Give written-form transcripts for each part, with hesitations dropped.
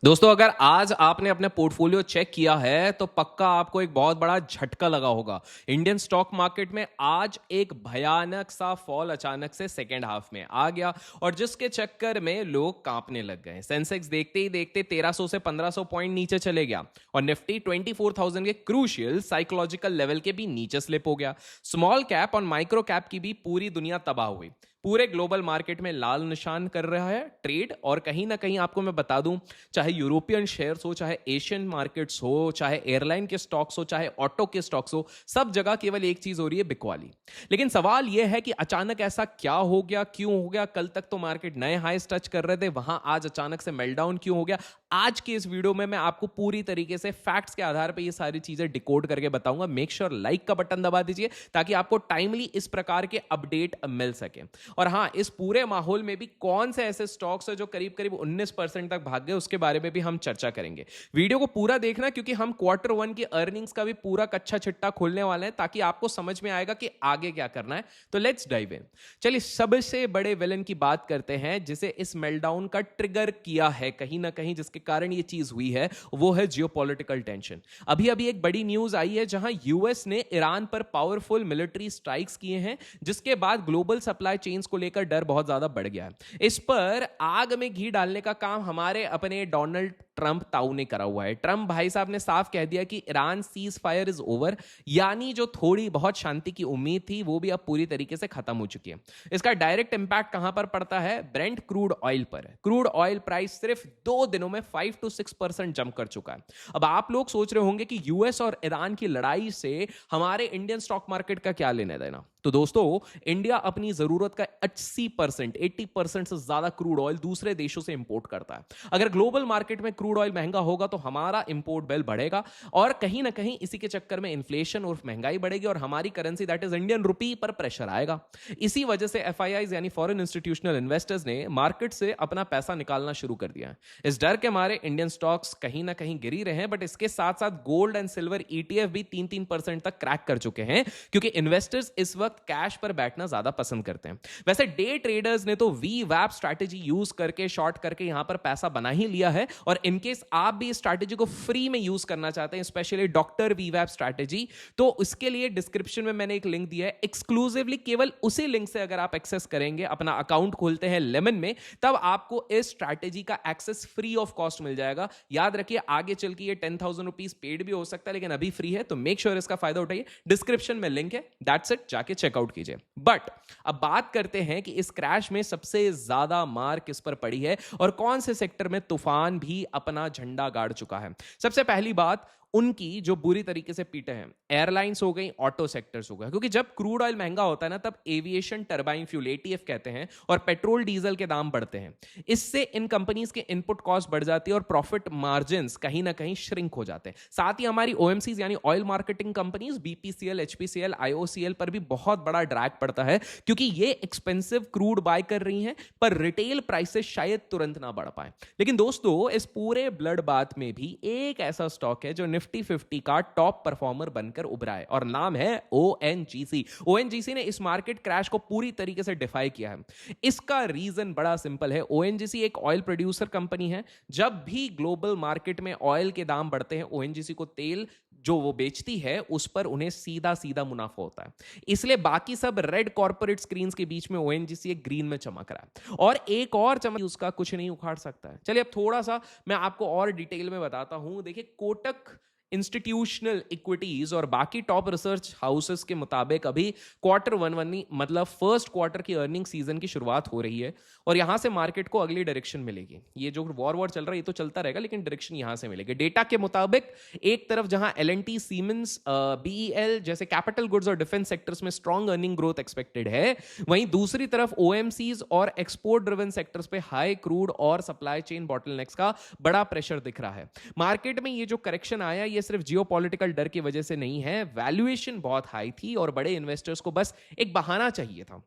दोस्तों, अगर आज आपने अपने पोर्टफोलियो चेक किया है तो पक्का आपको एक बहुत बड़ा झटका लगा होगा। इंडियन स्टॉक मार्केट में आज एक भयानक सा फॉल अचानक से सेकेंड हाफ में आ गया और जिसके चक्कर में लोग कांपने लग गए। सेंसेक्स देखते ही देखते 1300 से 1500 पॉइंट नीचे चले गया और निफ्टी 24,000 के क्रूशियल साइकोलॉजिकल लेवल के भी नीचे स्लिप हो गया। स्मॉल कैप और माइक्रो कैप की भी पूरी दुनिया तबाह हुई। पूरे ग्लोबल मार्केट में लाल निशान कर रहा है ट्रेड। और कहीं ना कहीं आपको मैं बता दूं, चाहे यूरोपियन शेयर्स हो, चाहे एशियन मार्केट्स हो, चाहे एयरलाइन के स्टॉक्स हो, चाहे ऑटो के स्टॉक्स हो, सब जगह केवल एक चीज हो रही है, बिकवाली। लेकिन सवाल यह है कि अचानक ऐसा क्या हो गया, क्यों हो गया? कल तक तो मार्केट नए हाईस टच कर रहे थे, वहां आज अचानक से मेल्टडाउन क्यों हो गया? आज के इस वीडियो में मैं आपको पूरी तरीके से फैक्ट्स के आधार पर ये सारी चीजें डिकोड करके बताऊंगा। मेक श्योर लाइक का बटन दबा दीजिए ताकि आपको टाइमली इस प्रकार के अपडेट मिल सके। और हाँ, इस पूरे माहौल में भी कौन से ऐसे स्टॉक्स है जो करीब करीब 19% तक भाग गए, उसके बारे में भी हम चर्चा करेंगे। वीडियो को पूरा देखना क्योंकि हम क्वार्टर वन की अर्निंग्स का भी पूरा कच्चा चिट्टा खोलने वाले हैं ताकि आपको समझ में आएगा कि आगे क्या करना है। तो लेट्स डाइव इन। चलिए, सबसे बड़े विलन की बात करते हैं जिसे इस मेल्टडाउन का ट्रिगर किया है कहीं ना कहीं, जिसके कारण ये चीज हुई है, वो है जियोपॉलिटिकल टेंशन। अभी अभी एक बड़ी न्यूज आई है जहां यूएस ने ईरान पर पावरफुल मिलिट्री स्ट्राइक्स किए हैं, जिसके बाद ग्लोबल सप्लाई चेन्स को लेकर डर बहुत ज्यादा बढ़ गया है। इस पर आग में घी डालने का काम हमारे अपने डोनाल्ड ट्रंप ताऊ ने करा हुआ है। ट्रंप भाई साहब ने साफ कह दिया कि Iran cease fire is over, यानी जो थोड़ी बहुत शांति की उम्मीद थी वो भी अब पूरी तरीके से खत्म हो चुकी है। इसका डायरेक्ट इंपैक्ट कहां पर पड़ता है? ब्रेंट क्रूड ऑयल पर। क्रूड ऑयल प्राइस सिर्फ 2 दिनों में 5 to 6% जंप कर चुका है। अब आप लोग सोच रहे होंगे कि यूएस और ईरान की लड़ाई से हमारे इंडियन स्टॉक मार्केट का क्या लेना देना। तो दोस्तों, इंडिया अपनी जरूरत का 80% से ज्यादा क्रूड ऑयल दूसरे देशों से इंपोर्ट करता है। अगर ग्लोबल मार्केट में क्रूड ऑयल महंगा होगा तो हमारा इंपोर्ट बिल बढ़ेगा और कहीं ना कहीं इसी के चक्कर में इन्फ्लेशन और महंगाई बढ़ेगी और हमारी currency that is Indian rupee पर प्रेशर आएगा। इसी वजह से एफआईआईज यानी फॉरेन इंस्टीट्यूशनल इन्वेस्टर्स ने मार्केट से अपना पैसा निकालना शुरू कर दिया है। इस डर के मारे इंडियन स्टॉक्स कहीं ना कहीं गिर ही रहे हैं, बट इसके साथ साथ गोल्ड एंड सिल्वर ईटीएफ भी 3-3% तक क्रैक कर चुके हैं क्योंकि इन्वेस्टर्स इस वक्त कैश पर बैठना ज्यादा पसंद करते हैं। वैसे डे ट्रेडर्स ने तो वी वैप स्ट्रैटेजी यूज करके, शॉर्ट करके यहां पर पैसा बना ही लिया है। और इनकेस आप भी इस स्ट्रैटेजी को फ्री में यूज करना चाहते हैं, स्पेशली डॉक्टर वी वैप स्ट्रैटेजी, तो उसके लिए डिस्क्रिप्शन में मैंने एक लिंक दिया है एक्सक्लूसिवली। केवल उसी लिंक से अगर आप एक्सेस करेंगे, अपना अकाउंट खोलते हैं लेमन में, तब आपको इस स्ट्रैटेजी का एक्सेस फ्री ऑफ कॉस्ट मिल जाएगा। याद रखिए, आगे चल के ये 10,000 रुपीज पेड भी हो सकता है, लेकिन अभी फ्री है, तो मेक श्योर इसका फायदा उठाइए। डिस्क्रिप्शन में लिंक है, दैट्स इट, जाके चेकआउट कीजिए। बट अब बात करते हैं कि इस क्रैश में सबसे ज्यादा मार किस पर पड़ी है और कौन से सेक्टर में तूफान भी अपना झंडा गाड़ चुका है। सबसे पहली बात, उनकी जो बुरी तरीके से पीटे हैं, एयरलाइंस हो गई, ऑटो सेक्टर्स हो गए। क्योंकि जब क्रूड ऑयल महंगा होता है ना, तब एविएशन टरबाइन फ्यूल एटीएफ कहते हैं और पेट्रोल डीजल के दाम बढ़ते हैं। इससे इन कंपनीज के इनपुट कॉस्ट बढ़ जाती है और प्रॉफिट मार्जिन्स कहीं ना कहीं श्रिंक हो जाते हैं। साथ ही हमारी ओएमसीज यानी oil marketing companies, BPCL, HPCL, IOCL पर भी बहुत बड़ा ड्रैग पड़ता है क्योंकि ये एक्सपेंसिव क्रूड बाय कर रही हैं पर रिटेल प्राइसेस शायद तुरंत ना बढ़ पाए। लेकिन दोस्तों, इस पूरे ब्लड बात में भी एक ऐसा स्टॉक है जो निफ्टी 50 का टॉप परफॉर्मर बनकर उभरा है और नाम है ओएनजीसी। ओएनजीसी ने इस मार्केट क्रैश को पूरी तरीके से डिफाई किया है। इसका रीजन बड़ा सिंपल है। ओएनजीसी एक ऑयल प्रोड्यूसर कंपनी है। जब भी ग्लोबल मार्केट में ऑयल के दाम बढ़ते हैं, ओएनजीसी को तेल जो वो बेचती है उस पर उन्हें सीधा सीधा मुनाफा होता है। इसलिए बाकी सब रेड कॉर्पोरेट स्क्रीन्स के बीच में ओएनजीसी एक ग्रीन में चमक रहा है और एक और चमक उसका कुछ नहीं उखाड़ सकता है। चलिए, अब थोड़ा सा मैं आपको और डिटेल में बताता हूं। देखिए, कोटक इंस्टीट्यूशनल इक्विटीज और बाकी टॉप रिसर्च हाउसेस के मुताबिक अभी क्वार्टर वन मतलब फर्स्ट क्वार्टर की अर्निंग सीजन की शुरुआत हो रही है और यहां से मार्केट को अगली डायरेक्शन मिलेगी। ये जो वॉर चल रहा है ये तो चलता रहेगा, लेकिन डायरेक्शन यहां से मिलेगी। डेटा के मुताबिक एक तरफ जहां एलएनटी, सीमेंस, बीईएल जैसे कैपिटल गुड्स और डिफेंस सेक्टर्स में स्ट्रॉन्ग अर्निंग ग्रोथ एक्सपेक्टेड है, वहीं दूसरी तरफ ओएमसीज और एक्सपोर्ट ड्रिवन सेक्टर्स पे हाई क्रूड और सप्लाई चेन बॉटलनेक्स का बड़ा प्रेशर दिख रहा है। मार्केट में ये जो करेक्शन आया ये सिर्फ जियोपॉलिटिकल डर की वजह से नहीं है। वैल्यूएशन बहुत हाई थी और बड़े इन्वेस्टर्स को बस एक बहाना चाहिए था।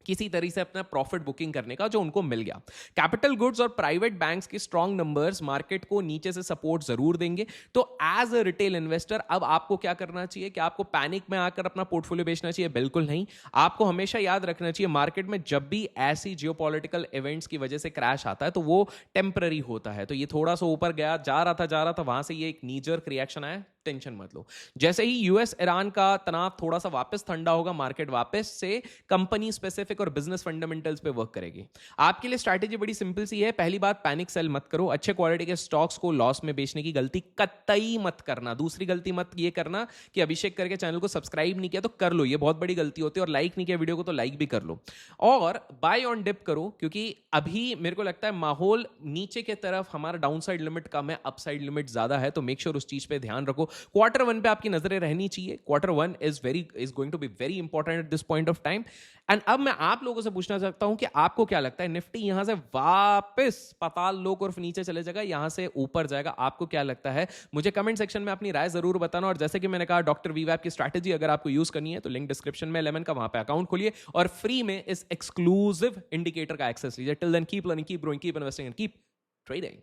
किसी तरह से अपना प्रॉफिट बुकिंग करने का जो उनको मिल गया। कैपिटल गुड्स और प्राइवेट बैंक्स के स्ट्रॉन्ग नंबर्स मार्केट को नीचे से सपोर्ट जरूर देंगे। तो एज अ रिटेल इन्वेस्टर अब आपको क्या करना चाहिए कि आपको पैनिक में आकर अपना पोर्टफोलियो बेचना चाहिए? बिल्कुल नहीं। आपको हमेशा याद रखना चाहिए मार्केट में जब भी ऐसी जियोपॉलिटिकल इवेंट्स की वजह से क्रैश आता है तो वो टेम्पररी होता है। तो ये थोड़ा सा ऊपर गया, जा रहा था, वहां से ये एक नीजर रिएक्शन आया, टेंशन मत लो। जैसे ही यूएस ईरान का तनाव थोड़ा सा वापस ठंडा होगा, मार्केट वापस से कंपनी स्पेसिफिक और बिजनेस फंडामेंटल्स पे वर्क करेगी। आपके लिए स्ट्रैटेजी बड़ी सिंपल सी है। पहली बात, पैनिक सेल मत करो। अच्छे क्वालिटी के स्टॉक्स को लॉस में बेचने की गलती कतई मत करना। दूसरी गलती मत ये करना कि अभिषेक करके चैनल को सब्सक्राइब नहीं किया तो कर लो, ये बहुत बड़ी गलती होती है। और लाइक नहीं किया वीडियो को तो लाइक भी कर लो। और बाय ऑन डिप करो, क्योंकि अभी मेरे को लगता है माहौल नीचे की तरफ, हमारा डाउनसाइड लिमिट कम है, अपसाइड लिमिट ज्यादा है। तो मेक श्योर उस चीज पे ध्यान रखो। क्वार्टर वन पे आपकी नजरें रहनी चाहिए। Quarter one is going to be very important at this point of time. And अब मैं आप लोगों से पूछना चाहता हूं कि आपको क्या लगता है, निफ्टी यहां से वापस पाताल लोक और नीचे चले जाएगा, यहां से ऊपर जाएगा? आपको क्या लगता है? मुझे कमेंट सेक्शन में अपनी राय जरूर बताना। और जैसे कि मैंने कहा, डॉक्टर वीवैप की स्ट्रैटेजी अगर आपको यूज करनी है तो लिंक डिस्क्रिप्शन में लेमन का, वहां पे अकाउंट खोलिए और फ्री में इस एक्सक्लूसिव इंडिकेटर का एक्सेस लीजिए। Till then keep learning, keep growing, keep investing and keep trading.